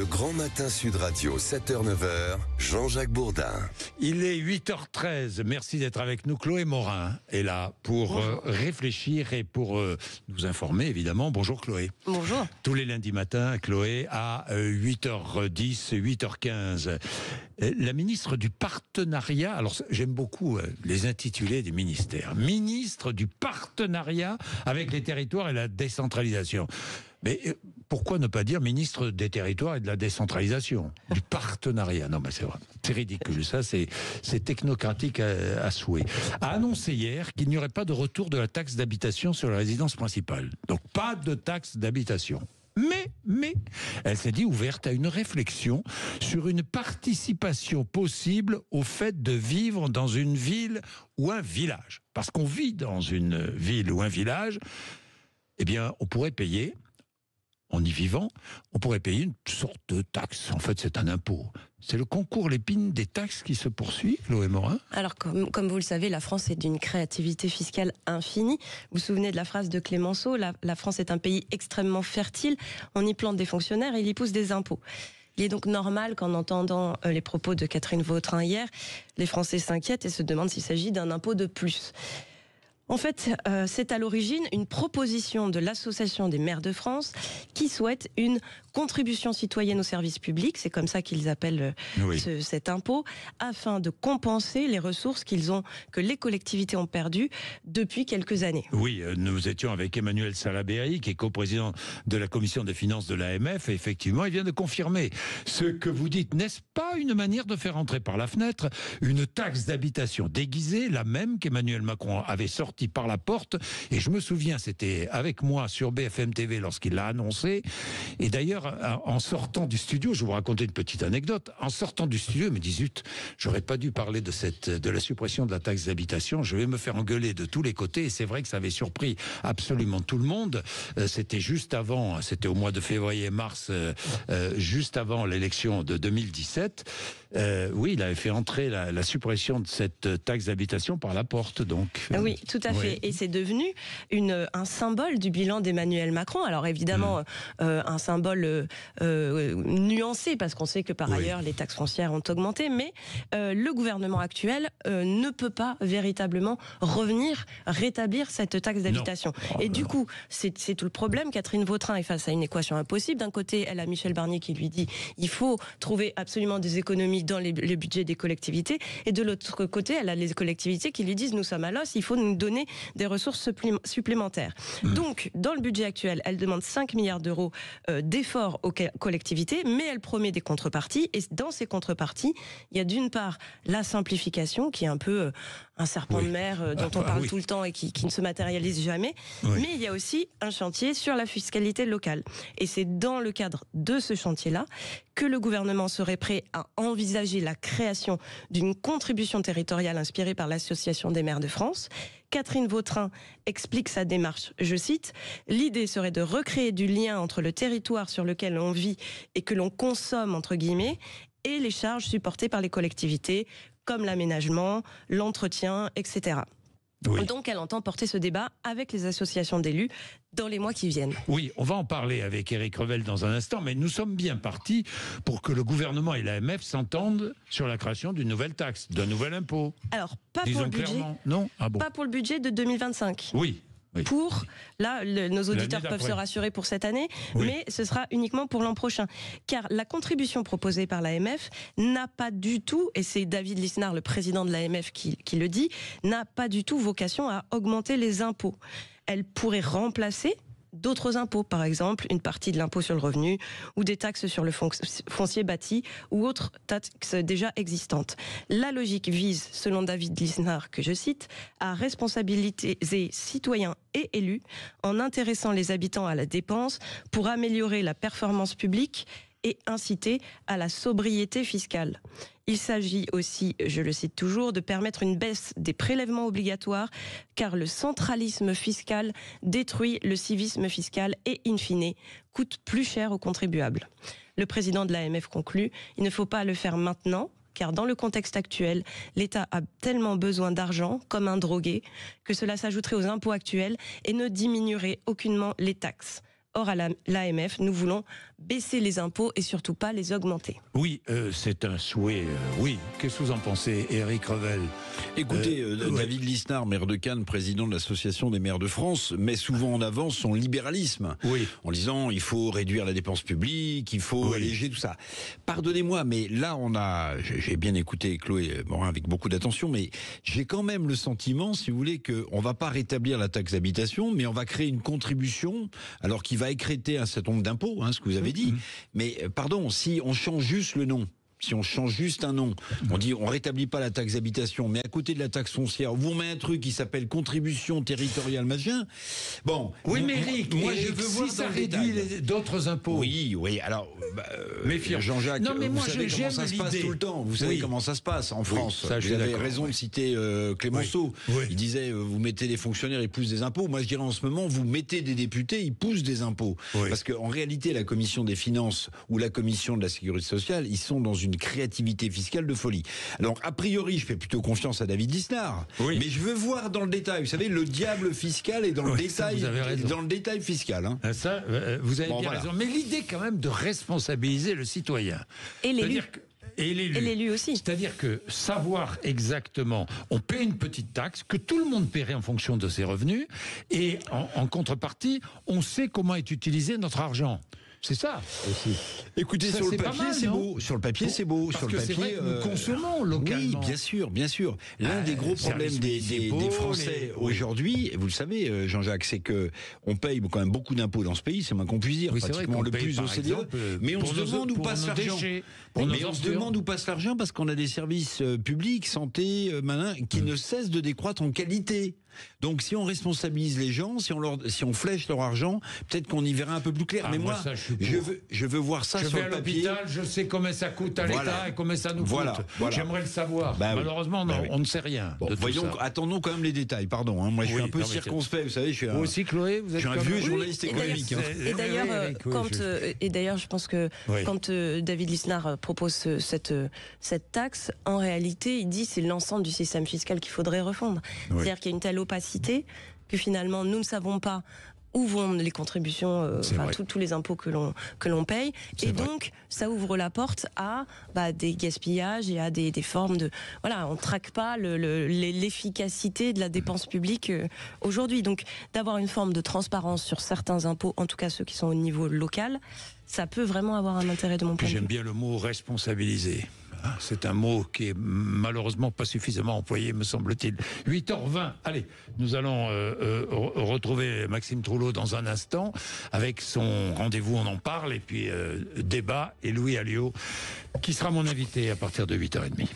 Le Grand Matin Sud Radio, 7h-9h, Jean-Jacques Bourdin. Il est 8h13. Merci d'être avec nous. Chloé Morin est là pour réfléchir et pour nous informer, évidemment. Bonjour Chloé. Bonjour. Tous les lundis matins, Chloé, à 8h10, 8h15. La ministre du Partenariat, alors j'aime beaucoup les intitulés des ministères. Ministre du Partenariat avec les territoires et la décentralisation. Mais pourquoi ne pas dire ministre des Territoires et de la décentralisation, du partenariat? Non, mais c'est vrai, c'est ridicule. Ça, c'est technocratique à souhait. A annoncé hier qu'il n'y aurait pas de retour de la taxe d'habitation sur la résidence principale. Donc pas de taxe d'habitation. Mais, elle s'est dit ouverte à une réflexion sur une participation possible au fait de vivre dans une ville ou un village. Parce qu'on vit dans une ville ou un village, eh bien, on pourrait payer, en y vivant, on pourrait payer une sorte de taxe. En fait, c'est un impôt. C'est le concours l'épine des taxes qui se poursuit, Chloé Morin. Alors, comme vous le savez, la France est d'une créativité fiscale infinie. Vous vous souvenez de la phrase de Clémenceau, la France est un pays extrêmement fertile, on y plante des fonctionnaires et il y pousse des impôts. Il est donc normal qu'en entendant les propos de Catherine Vautrin hier, les Français s'inquiètent et se demandent s'il s'agit d'un impôt de plus. En fait, c'est à l'origine une proposition de l'Association des maires de France qui souhaite une contribution citoyenne au service public, c'est comme ça qu'ils appellent cet impôt, afin de compenser les ressources que les collectivités ont perdues depuis quelques années. Oui, nous étions avec Emmanuel Salaberry, qui est coprésident de la commission des finances de l'AMF, et effectivement, il vient de confirmer ce que vous dites. N'est-ce pas une manière de faire entrer par la fenêtre une taxe d'habitation déguisée, la même qu'Emmanuel Macron avait sortie par la porte, et je me souviens, c'était avec moi sur BFM TV lorsqu'il l'a annoncé, et d'ailleurs, en sortant du studio, je vais vous raconter une petite anecdote, en sortant du studio, il me dit, zut, j'aurais pas dû parler de la suppression de la taxe d'habitation, je vais me faire engueuler de tous les côtés, et c'est vrai que ça avait surpris absolument tout le monde. C'était juste avant, c'était au mois de février-mars, juste avant l'élection de 2017, oui, il avait fait entrer la suppression de cette taxe d'habitation par la porte, donc. Oui, tout à fait. Et c'est devenu un symbole du bilan d'Emmanuel Macron. Alors évidemment, un symbole nuancé, parce qu'on sait que par ailleurs, les taxes foncières ont augmenté, mais le gouvernement actuel ne peut pas véritablement rétablir cette taxe d'habitation. Et du coup, c'est tout le problème. Catherine Vautrin est face à une équation impossible. D'un côté, elle a Michel Barnier qui lui dit il faut trouver absolument des économies dans les budgets des collectivités, et de l'autre côté, elle a les collectivités qui lui disent nous sommes à l'os, il faut nous donner des ressources supplémentaires. Donc, dans le budget actuel, elle demande 5 milliards d'euros d'efforts aux collectivités, mais elle promet des contreparties, et dans ces contreparties, il y a d'une part la simplification, qui est un peu un serpent de mer dont on parle tout le temps et qui ne se matérialise jamais, mais il y a aussi un chantier sur la fiscalité locale. Et c'est dans le cadre de ce chantier-là que le gouvernement serait prêt à envisager la création d'une contribution territoriale inspirée par l'Association des maires de France. Catherine Vautrin explique sa démarche, je cite, « L'idée serait de recréer du lien entre le territoire sur lequel on vit et que l'on consomme, entre guillemets, et les charges supportées par les collectivités, comme l'aménagement, l'entretien, etc. » Donc elle entend porter ce débat avec les associations d'élus dans les mois qui viennent. Oui, on va en parler avec Éric Revel dans un instant, mais nous sommes bien partis pour que le gouvernement et l'AMF s'entendent sur la création d'une nouvelle taxe, d'un nouvel impôt. Alors, pas pour le budget. Non ? Pas pour le budget de 2025. Oui. Pour, là, nos auditeurs peuvent se rassurer pour cette année, mais ce sera uniquement pour l'an prochain. Car la contribution proposée par l'AMF n'a pas du tout, et c'est David Lisnard, le président de l'AMF, qui le dit, n'a pas du tout vocation à augmenter les impôts. Elle pourrait remplacer d'autres impôts, par exemple une partie de l'impôt sur le revenu ou des taxes sur le foncier bâti ou autres taxes déjà existantes. La logique vise, selon David Lisnard, que je cite, à responsabiliser citoyens et élus en intéressant les habitants à la dépense pour améliorer la performance publique et inciter à la sobriété fiscale. Il s'agit aussi, je le cite toujours, de permettre une baisse des prélèvements obligatoires, car le centralisme fiscal détruit le civisme fiscal et, in fine, coûte plus cher aux contribuables. Le président de l'AMF conclut, il ne faut pas le faire maintenant, car dans le contexte actuel, l'État a tellement besoin d'argent, comme un drogué, que cela s'ajouterait aux impôts actuels et ne diminuerait aucunement les taxes. Or, à l'AMF, nous voulons baisser les impôts et surtout pas les augmenter. Oui, c'est un souhait. Oui, qu'est-ce que vous en pensez, Éric Revel? Écoutez, David Lisnard, maire de Cannes, président de l'Association des maires de France, met souvent en avant son libéralisme. Oui. En disant, il faut réduire la dépense publique, il faut alléger tout ça. Pardonnez-moi, mais là, j'ai bien écouté Chloé Morin avec beaucoup d'attention, mais j'ai quand même le sentiment, si vous voulez, qu'on va pas rétablir la taxe d'habitation, mais on va créer une contribution, alors qui va écrêter un certain nombre d'impôts, ce que vous avez dit. Mais pardon, si on change juste le nom, si on change juste un nom, on dit on rétablit pas la taxe d'habitation, mais à côté de la taxe foncière, vous met un truc qui s'appelle contribution territoriale machin. Bon. Oui, mais Eric, moi je veux voir si ça dans le réduit détail. D'autres impôts. Oui. Alors, méfiant. Jean-Jacques, non, mais moi, vous savez comment ça se passe tout le temps. Vous savez comment ça se passe en France. Ça, vous avez raison de citer Clémenceau. Oui. Il disait vous mettez des fonctionnaires, ils poussent des impôts. Moi, je dirais en ce moment, vous mettez des députés, ils poussent des impôts. Oui. Parce qu'en réalité, la commission des finances ou la commission de la sécurité sociale, ils sont dans une créativité fiscale de folie. Donc, a priori, je fais plutôt confiance à David Lisnard. Oui. Mais je veux voir dans le détail. Vous savez, le diable fiscal est dans le détail. Vous avez raison. Dans le détail fiscal. Ça, vous avez bien raison. Mais l'idée, quand même, de responsabiliser le citoyen. Et l'élu. Et l'élu aussi. C'est-à-dire que savoir exactement, on paie une petite taxe que tout le monde paierait en fonction de ses revenus, et en contrepartie, on sait comment est utilisé notre argent. C'est ça aussi. Écoutez, ça, sur le papier, c'est beau. Sur le papier, c'est beau. Parce sur le que papier, c'est vrai que nous consommons localement. Oui, bien sûr. L'un des gros problèmes des Français aujourd'hui, vous le savez, Jean-Jacques, c'est que on paye quand même beaucoup d'impôts dans ce pays, c'est moins qu'on puisse dire, pratiquement le plus au CDE. Mais on se demande où passe l'argent. Mais on se demande où passe l'argent parce qu'on a des services publics, santé, qui ne cessent de décroître en qualité. Donc si on responsabilise les gens, si on flèche leur argent, peut-être qu'on y verra un peu plus clair. Mais moi, je veux voir ça sur le papier. Je vais à l'hôpital, je sais combien ça coûte à l'État et combien ça nous coûte. J'aimerais le savoir. Malheureusement, on ne sait rien. Bon, attendons quand même les détails. Pardon, moi je suis un peu circonspect. Vous savez, je suis vous aussi, Chloé, vous êtes un vieux journaliste économique. Et d'ailleurs, je pense que quand David Lisnard propose cette taxe, en réalité, il dit c'est l'ensemble du système fiscal qu'il faudrait refondre. C'est-à-dire qu'il y a une telle opacité que finalement nous ne savons pas où vont les contributions, tous les impôts que l'on paye, et donc ça ouvre la porte à des gaspillages et à des formes de on traque pas l'efficacité de la dépense publique aujourd'hui. Donc d'avoir une forme de transparence sur certains impôts, en tout cas ceux qui sont au niveau local, ça peut vraiment avoir un intérêt de mon point de vue. J'aime bien le mot responsabiliser. C'est un mot qui est malheureusement pas suffisamment employé, me semble-t-il. 8h20, allez, nous allons retrouver Maxime Trouleau dans un instant avec son rendez-vous, on en parle, et puis débat, et Louis Alliot, qui sera mon invité à partir de 8h30.